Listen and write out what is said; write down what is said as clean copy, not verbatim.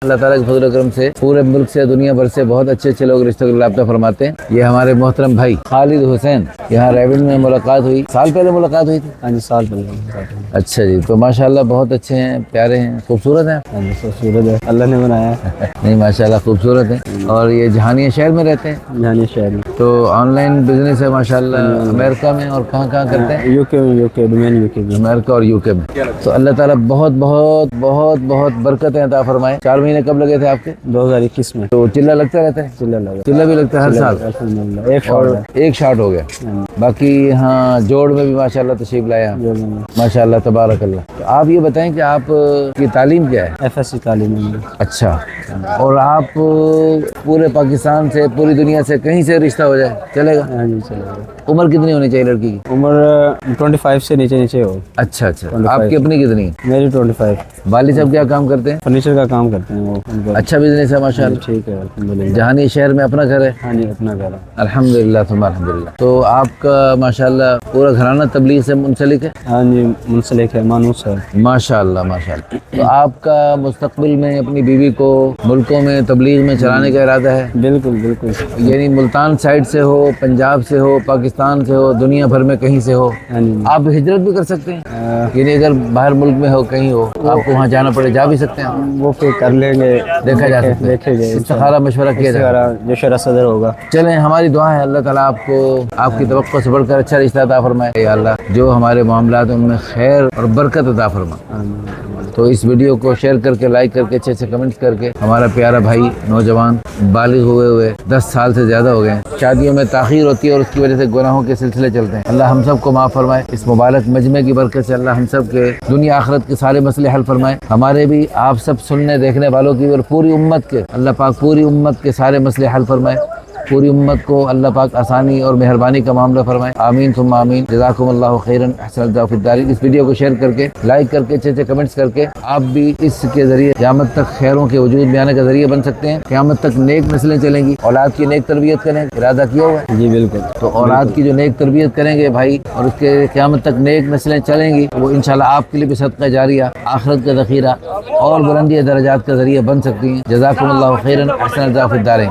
اللہ تعالیٰ کے فضل و کرم سے پورے ملک سے دنیا بھر سے بہت اچھے اچھے لوگ رشتہ رابطہ فرماتے ہیں۔ یہ ہمارے محترم بھائی خالد حسین، یہاں ریونیو میں ملاقات ہوئی، سال پہلے ملاقات ہوئی تھی۔ ہاں جی، سال پہلے۔ اچھا جی، تو ماشاءاللہ بہت اچھے ہیں، پیارے ہیں، خوبصورت ہیں۔ ہاں جی، خوبصورت ہے، اللہ نے بنایا ہے۔ نہیں ماشاءاللہ خوبصورت ہیں، اور یہ جہانیہ شہر میں رہتے ہیں؟ جہانیہ شہر میں۔ تو آن لائن بزنس ہے ماشاءاللہ، امریکہ میں اور کہاں کہاں کرتے ہیں؟ یو کے ڈومین یو کے میں، امریکہ اور یو کے میں۔ تو اللہ تعالیٰ بہت بہت بہت بہت برکتیں عطا فرمائے۔ 4 مہینے کب لگے تھے آپ کے؟ 2021 میں۔ تو چلہ لگتا رہتا ہے؟ چلہ لگا، چلہ بھی لگتا ہے ہر سال؟ الحمدللہ، ایک اور شاٹ ہے۔ ایک شاٹ ہو گیا، باقی یہاں جوڑ میں بھی ماشاءاللہ تشریف لایا ماشاءاللہ تبارک اللہ۔ تو آپ یہ بتائیں کہ آپ کی تعلیم کیا ہے؟ FSC تعلیم ہے۔ اچھا، اور آپ پورے پاکستان سے پوری دنیا سے کہیں سے رشتہ ہو جائے چلے گا؟ ہاں جی، چلے گا۔ عمر کتنی ہونی چاہیے لڑکی کی؟ عمر 25 سے نیچے نیچے ہو۔ اچھا اچھا، آپ کی اپنی کتنی ہے؟ میری 25۔ والد صاحب کیا کام کرتے ہیں؟ فرنیچر کا کام کرتے ہیں وہ۔ اچھا بزنس ہے ماشاءاللہ۔ ٹھیک ہے، الحمدللہ۔ جہانیہ شہر میں اپنا گھر ہے؟ ہاں جی، اپنا گھر ہے۔ الحمدللہ ثم الحمدللہ۔ تو آپ کا ماشاءاللہ پورا گھرانہ تبلیغ سے منسلک ہے؟ ہاں جی، منسلک ہے، مانوس ہے۔ ماشاءاللہ ماشاءاللہ۔ تو آپ کا مستقبل میں اپنی بیوی کو ملکوں میں تبلیغ میں چلانے کا ارادہ ہے؟ بالکل بالکل۔ یعنی ملتان سائڈ سے ہو، پنجاب سے ہو، پاکستان سے ہو، دنیا بھر میں کہیں سے ہو؟ ہاں جی، آپ ہجرت بھی کر سکتے ہیں، یعنی اگر باہر ملک میں ہو کہیں ہو آپ کو وہاں جانا پڑے جا بھی سکتے ہیں؟ وہ پھر کر لیں گے، دیکھا جا سکتا ہے، دیکھے گئے، استخارہ مشورہ کیا جائے گا، جو شرح صدر ہوگا۔ چلیں ہماری دعا ہے اللہ تعالیٰ آپ کو آپ کی توقع سے بڑھ کر اچھا رشتہ عطا فرمائے یا اللہ، جو ہمارے معاملات ان میں خیر اور برکت عطا فرمائے۔ تو اس ویڈیو کو شیئر کر کے، لائک کر کے، اچھے اچھے کمنٹس کر کے، ہمارا پیارا بھائی نوجوان بالغ ہوئے 10 سال سے زیادہ ہو گئے ہیں، شادیوں میں تاخیر ہوتی ہے اور اس کی وجہ سے گناہوں کے سلسلے چلتے ہیں، اللہ ہم سب کو معاف فرمائے۔ اس مبارک مجمع کی برکت سے اللہ ہم سب کے دنیا آخرت کے سارے مسئلے حل فرمائے، ہمارے بھی، آپ سب سننے دیکھنے والوں کی اور پوری امت کے، اللہ پاک پوری امت کے سارے مسئلے حل فرمائے، پوری امت کو اللہ پاک آسانی اور مہربانی کا معاملہ فرمائے، آمین ثم آمین۔ جزاکم اللہ خیرا، احسن اللہ فی الدارین۔ اس ویڈیو کو شیئر کر کے، لائک کر کے، اچھے اچھے کمنٹس کر کے، آپ بھی اس کے ذریعے قیامت تک خیروں کے وجود میں آنے کا ذریعہ بن سکتے ہیں، قیامت تک نیک نسلیں چلیں گی، اولاد کی نیک تربیت کریں، ارادہ کیا ہوا ہے؟ جی بالکل۔ تو اولاد کی جو نیک تربیت کریں گے بھائی، اور اس کے قیامت تک نیک نسلیں چلیں گی، وہ انشاءاللہ آپ کے لیے بھی صدقہ جاریہ، آخرت کا ذخیرہ اور بلندی درجات کا ذریعہ بن سکتی ہیں۔ جزاکم اللہ خیرا، احسن اللہ فی الدارین۔